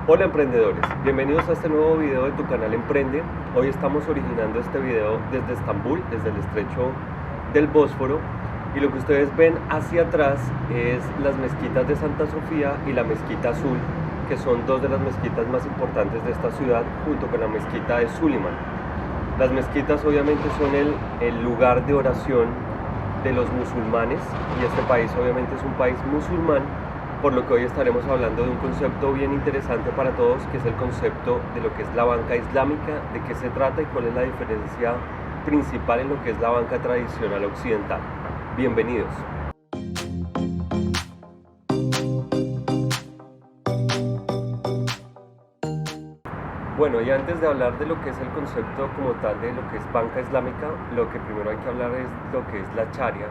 Hola emprendedores, bienvenidos a este nuevo video de tu canal Emprende. Hoy estamos originando este video desde Estambul, desde el estrecho del Bósforo, y lo que ustedes ven hacia atrás es las mezquitas de Santa Sofía y la Mezquita Azul, que son dos de las mezquitas más importantes de esta ciudad, junto con la mezquita de Suleiman. Las mezquitas obviamente son el lugar de oración de los musulmanes, y este país obviamente es un país musulmán, por lo que hoy estaremos hablando de un concepto bien interesante para todos, que es el concepto de lo que es la banca islámica, de qué se trata y cuál es la diferencia principal en lo que es la banca tradicional occidental. Bienvenidos. Bueno, y antes de hablar de lo que es el concepto como tal de lo que es banca islámica, lo que primero hay que hablar es lo que es la Sharia.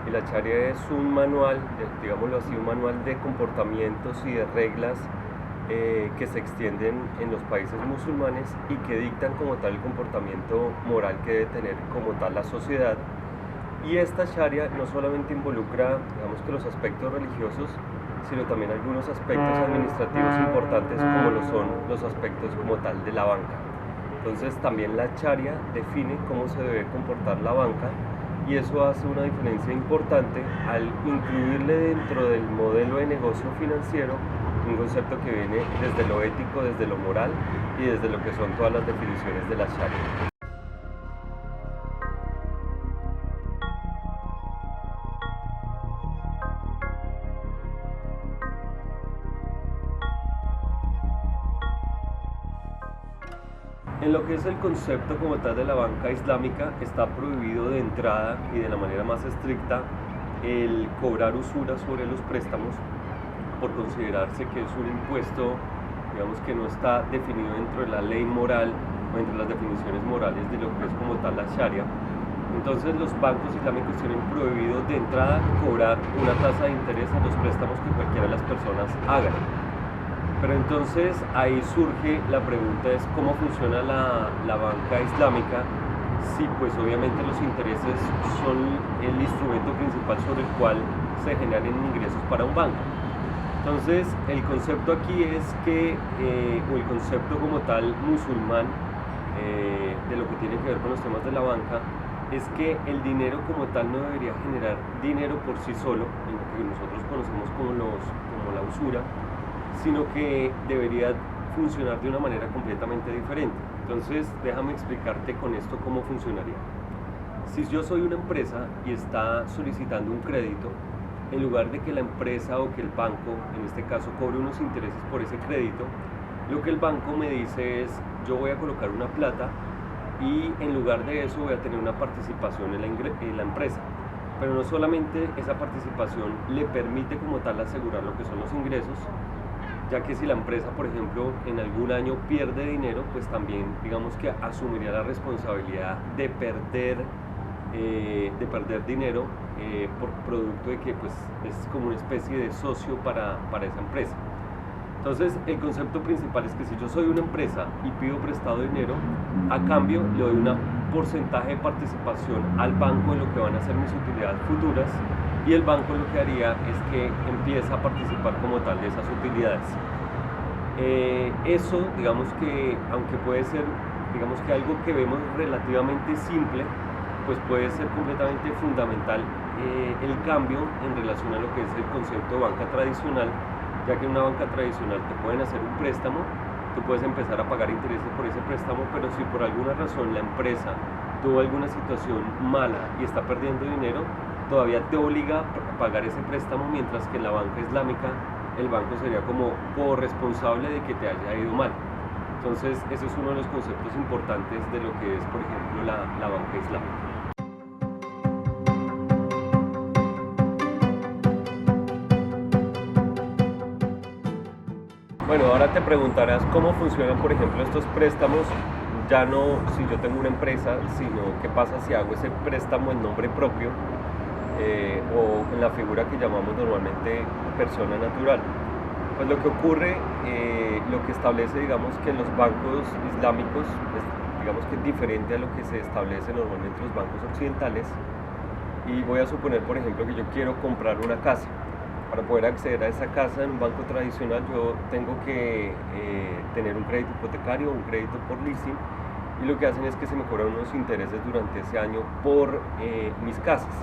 Y la Sharia es un manual, digámoslo así, un manual de comportamientos y de reglas que se extienden en los países musulmanes y que dictan como tal el comportamiento moral que debe tener como tal la sociedad. Y esta Sharia no solamente involucra, digamos que los aspectos religiosos, sino también algunos aspectos administrativos importantes, como lo son los aspectos como tal de la banca. Entonces también la Sharia define cómo se debe comportar la banca, y eso hace una diferencia importante al incluirle dentro del modelo de negocio financiero un concepto que viene desde lo ético, desde lo moral y desde lo que son todas las definiciones de la Sharia. En lo que es el concepto como tal de la banca islámica, está prohibido de entrada y de la manera más estricta el cobrar usura sobre los préstamos, por considerarse que es un impuesto, digamos, que no está definido dentro de la ley moral o entre las definiciones morales de lo que es como tal la Sharia. Entonces los bancos islámicos tienen prohibido de entrada cobrar una tasa de interés a los préstamos que cualquiera de las personas hagan. Pero entonces ahí surge la pregunta, es cómo funciona la banca islámica, si pues obviamente los intereses son el instrumento principal sobre el cual se generan ingresos para un banco. Entonces el concepto aquí es que, o el concepto como tal musulmán, de lo que tiene que ver con los temas de la banca, es que el dinero como tal no debería generar dinero por sí solo, en lo que nosotros conocemos como la usura, sino que debería funcionar de una manera completamente diferente. Entonces déjame explicarte con esto cómo funcionaría. Si yo soy una empresa y está solicitando un crédito, en lugar de que la empresa o que el banco, en este caso, cobre unos intereses por ese crédito, lo que el banco me dice es: yo voy a colocar una plata y en lugar de eso voy a tener una participación en la empresa. Pero no solamente esa participación le permite como tal asegurar lo que son los ingresos, ya que si la empresa, por ejemplo, en algún año pierde dinero, pues también digamos que asumiría la responsabilidad de perder dinero por producto de que pues es como una especie de socio para esa empresa. Entonces el concepto principal es que si yo soy una empresa y pido prestado dinero, a cambio le doy un porcentaje de participación al banco en lo que van a ser mis utilidades futuras, y el banco lo que haría es que empieza a participar como tal de esas utilidades. Eso, digamos que, aunque puede ser, digamos que algo que vemos relativamente simple, pues puede ser completamente fundamental el cambio en relación a lo que es el concepto de banca tradicional, ya que en una banca tradicional te pueden hacer un préstamo, tú puedes empezar a pagar intereses por ese préstamo, pero si por alguna razón la empresa tuvo alguna situación mala y está perdiendo dinero, todavía te obliga a pagar ese préstamo, mientras que en la banca islámica el banco sería como corresponsable de que te haya ido mal. Entonces ese es uno de los conceptos importantes de lo que es, por ejemplo, la banca islámica. Bueno, ahora te preguntarás cómo funcionan, por ejemplo, estos préstamos. Ya no si yo tengo una empresa, sino qué pasa si hago ese préstamo en nombre propio, o en la figura que llamamos normalmente persona natural. Pues lo que ocurre, lo que establece, digamos, que los bancos islámicos, digamos que es diferente a lo que se establece normalmente en los bancos occidentales. Y voy a suponer, por ejemplo, que yo quiero comprar una casa. Para poder acceder a esa casa en un banco tradicional yo tengo que tener un crédito hipotecario o un crédito por leasing, y lo que hacen es que se me cobran unos intereses durante ese año por mis casas.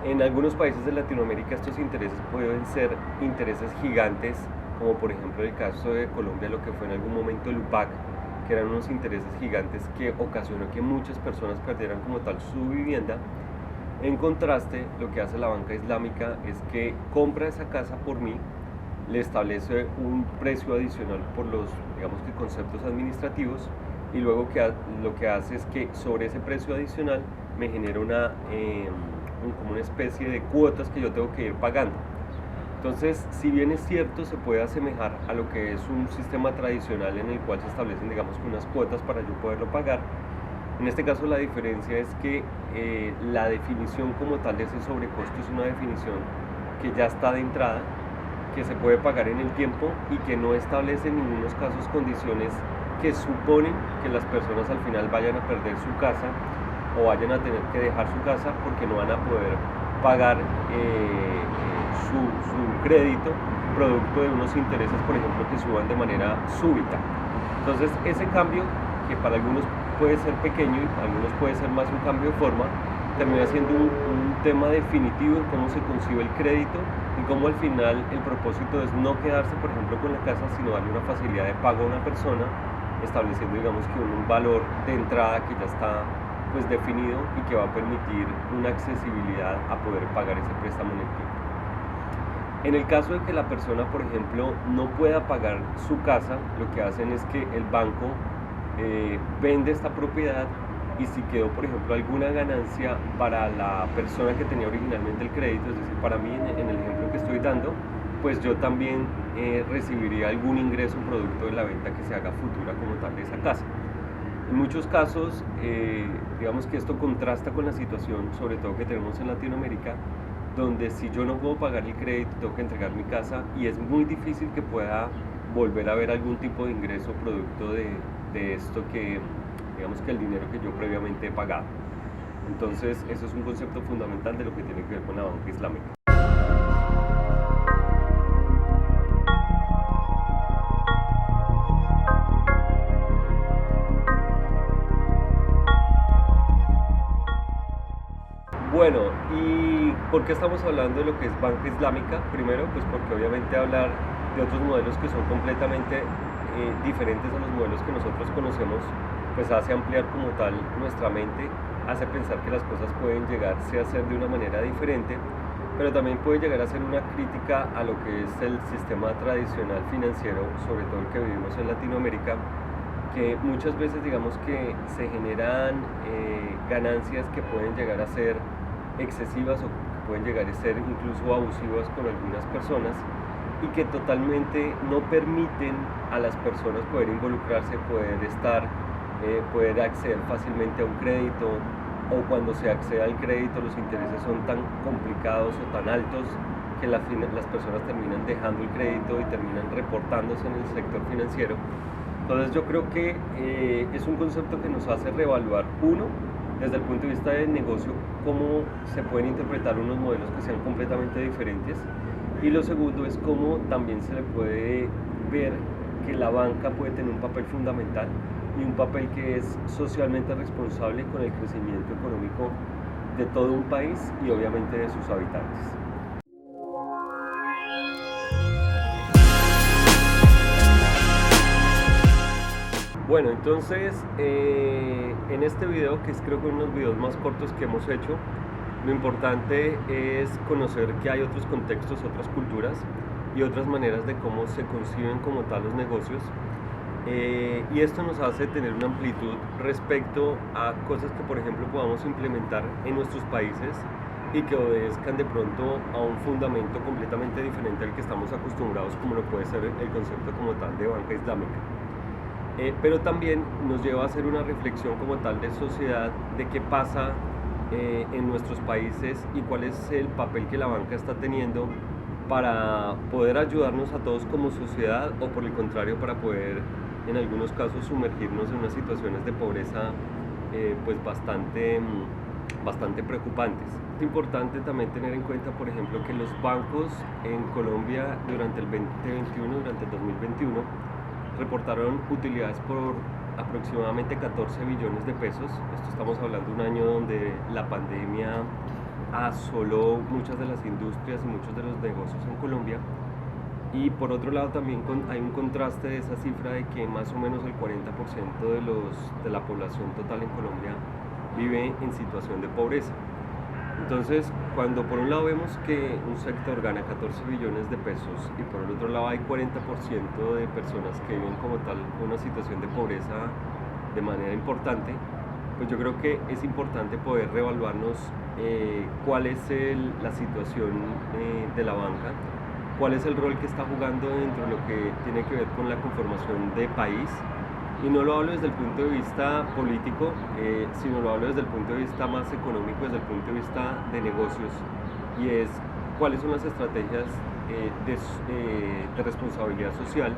En algunos países de Latinoamérica estos intereses pueden ser intereses gigantes, como por ejemplo en el caso de Colombia lo que fue en algún momento el UPAC, que eran unos intereses gigantes que ocasionó que muchas personas perdieran como tal su vivienda. En contraste, lo que hace la banca islámica es que compra esa casa por mí, le establece un precio adicional por los, digamos que conceptos administrativos, y luego lo que hace es que sobre ese precio adicional me genera como una especie de cuotas que yo tengo que ir pagando. Entonces, si bien es cierto, se puede asemejar a lo que es un sistema tradicional en el cual se establecen, digamos, que unas cuotas para yo poderlo pagar. En este caso la diferencia es que la definición como tal de ese sobrecosto es una definición que ya está de entrada, que se puede pagar en el tiempo y que no establece en ningunos casos condiciones que suponen que las personas al final vayan a perder su casa o vayan a tener que dejar su casa porque no van a poder pagar su crédito producto de unos intereses, por ejemplo, que suban de manera súbita. Entonces ese cambio, que para algunos puede ser pequeño y para algunos puede ser más un cambio de forma, termina siendo un tema definitivo en cómo se concibe el crédito y cómo al final el propósito es no quedarse, por ejemplo, con la casa, sino darle una facilidad de pago a una persona, estableciendo, digamos, que un valor de entrada que ya está pues definido y que va a permitir una accesibilidad a poder pagar ese préstamo en el tiempo. En el caso de que la persona, por ejemplo, no pueda pagar su casa, lo que hacen es que el banco vende esta propiedad, y si quedó, por ejemplo, alguna ganancia para la persona que tenía originalmente el crédito, es decir, para mí en el ejemplo que estoy dando, pues yo también recibiría algún ingreso producto de la venta que se haga futura como tal de esa casa. En muchos casos, digamos que esto contrasta con la situación, sobre todo que tenemos en Latinoamérica, donde si yo no puedo pagar el crédito, tengo que entregar mi casa y es muy difícil que pueda volver a ver algún tipo de ingreso producto de esto que, digamos, que el dinero que yo previamente he pagado. Entonces, eso es un concepto fundamental de lo que tiene que ver con la banca islámica. Bueno, ¿y por qué estamos hablando de lo que es banca islámica? Primero, pues porque obviamente hablar de otros modelos que son completamente diferentes a los modelos que nosotros conocemos, pues hace ampliar como tal nuestra mente, hace pensar que las cosas pueden llegarse a ser de una manera diferente, pero también puede llegar a ser una crítica a lo que es el sistema tradicional financiero, sobre todo el que vivimos en Latinoamérica, que muchas veces, digamos, que se generan ganancias que pueden llegar a ser excesivas o que pueden llegar a ser incluso abusivas con algunas personas, y que totalmente no permiten a las personas poder involucrarse, poder acceder fácilmente a un crédito, o cuando se accede al crédito los intereses son tan complicados o tan altos que las personas terminan dejando el crédito y terminan reportándose en el sector financiero. Entonces yo creo que es un concepto que nos hace reevaluar, uno, desde el punto de vista del negocio, cómo se pueden interpretar unos modelos que sean completamente diferentes, y lo segundo es cómo también se le puede ver que la banca puede tener un papel fundamental y un papel que es socialmente responsable con el crecimiento económico de todo un país y obviamente de sus habitantes. Bueno, entonces en este video, que es creo que uno de los videos más cortos que hemos hecho, lo importante es conocer que hay otros contextos, otras culturas y otras maneras de cómo se conciben como tal los negocios, y esto nos hace tener una amplitud respecto a cosas que, por ejemplo, podamos implementar en nuestros países y que obedezcan de pronto a un fundamento completamente diferente al que estamos acostumbrados, como lo puede ser el concepto como tal de banca islámica. Pero también nos lleva a hacer una reflexión como tal de sociedad, de qué pasa en nuestros países y cuál es el papel que la banca está teniendo para poder ayudarnos a todos como sociedad, o por el contrario para poder en algunos casos sumergirnos en unas situaciones de pobreza pues bastante bastante preocupantes. Es importante también tener en cuenta, por ejemplo, que los bancos en Colombia durante el 2021, durante el 2021, reportaron utilidades por aproximadamente 14 billones de pesos. Esto estamos hablando de un año donde la pandemia asoló muchas de las industrias y muchos de los negocios en Colombia. Y por otro lado también hay un contraste de esa cifra de que más o menos el 40% de la población total en Colombia vive en situación de pobreza. Entonces, cuando por un lado vemos que un sector gana 14 billones de pesos y por el otro lado hay 40% de personas que viven como tal una situación de pobreza de manera importante, pues yo creo que es importante poder reevaluarnos cuál es la situación de la banca, cuál es el rol que está jugando dentro de lo que tiene que ver con la conformación de país. Y no lo hablo desde el punto de vista político, sino lo hablo desde el punto de vista más económico, desde el punto de vista de negocios, y es cuáles son las estrategias de responsabilidad social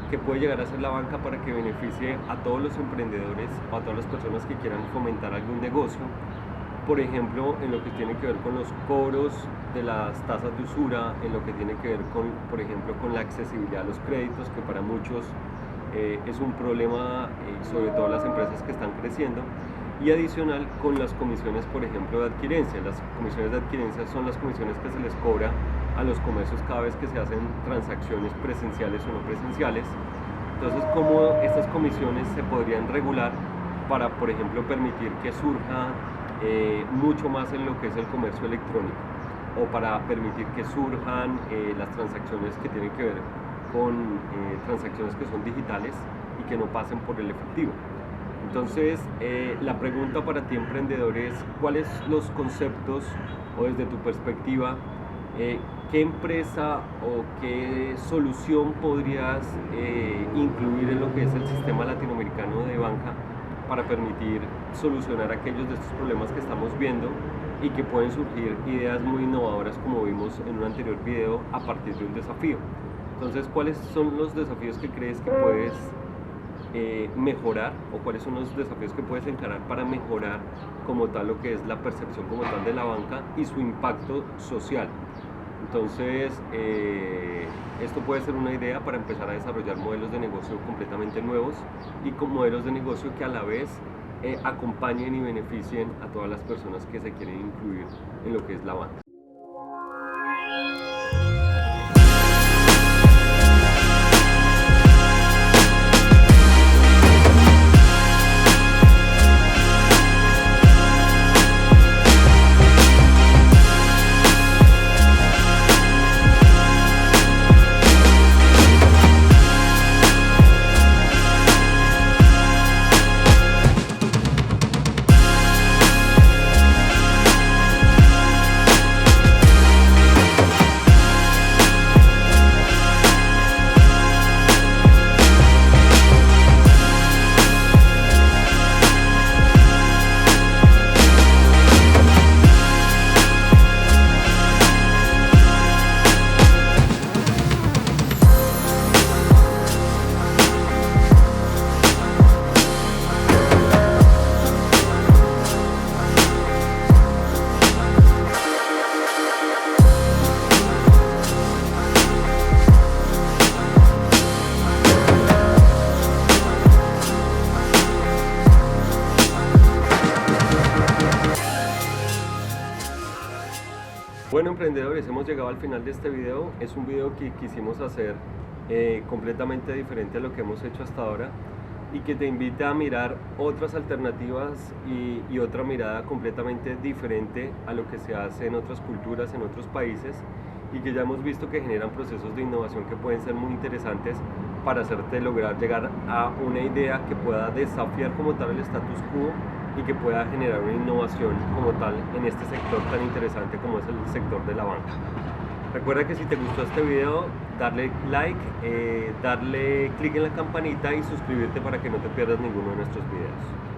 que puede llegar a ser la banca para que beneficie a todos los emprendedores o a todas las personas que quieran fomentar algún negocio. Por ejemplo, en lo que tiene que ver con los cobros de las tasas de usura, en lo que tiene que ver con, por ejemplo, con la accesibilidad a los créditos, que para muchos es un problema, sobre todo las empresas que están creciendo, y adicional con las comisiones, por ejemplo, de adquirencia. Las comisiones de adquirencia son las comisiones que se les cobra a los comercios cada vez que se hacen transacciones presenciales o no presenciales. Entonces, ¿cómo estas comisiones se podrían regular para, por ejemplo, permitir que surja mucho más en lo que es el comercio electrónico, o para permitir que surjan las transacciones que tienen que ver con transacciones que son digitales y que no pasen por el efectivo? Entonces, la pregunta para ti, emprendedor, es ¿cuáles los conceptos, o desde tu perspectiva, qué empresa o qué solución podrías incluir en lo que es el sistema latinoamericano de banca para permitir solucionar aquellos de estos problemas que estamos viendo, y que pueden surgir ideas muy innovadoras, como vimos en un anterior video, a partir de un desafío? Entonces, ¿cuáles son los desafíos que crees que puedes mejorar, o cuáles son los desafíos que puedes encarar para mejorar como tal lo que es la percepción como tal de la banca y su impacto social? Entonces, esto puede ser una idea para empezar a desarrollar modelos de negocio completamente nuevos, y con modelos de negocio que a la vez acompañen y beneficien a todas las personas que se quieren incluir en lo que es la banca. Bueno, emprendedores, hemos llegado al final de este video. Es un video que quisimos hacer completamente diferente a lo que hemos hecho hasta ahora, y que te invita a mirar otras alternativas y otra mirada completamente diferente a lo que se hace en otras culturas, en otros países, y que ya hemos visto que generan procesos de innovación que pueden ser muy interesantes para hacerte lograr llegar a una idea que pueda desafiar como tal el status quo y que pueda generar una innovación como tal en este sector tan interesante como es el sector de la banca. Recuerda que si te gustó este video, darle like, darle clic en la campanita y suscribirte para que no te pierdas ninguno de nuestros videos.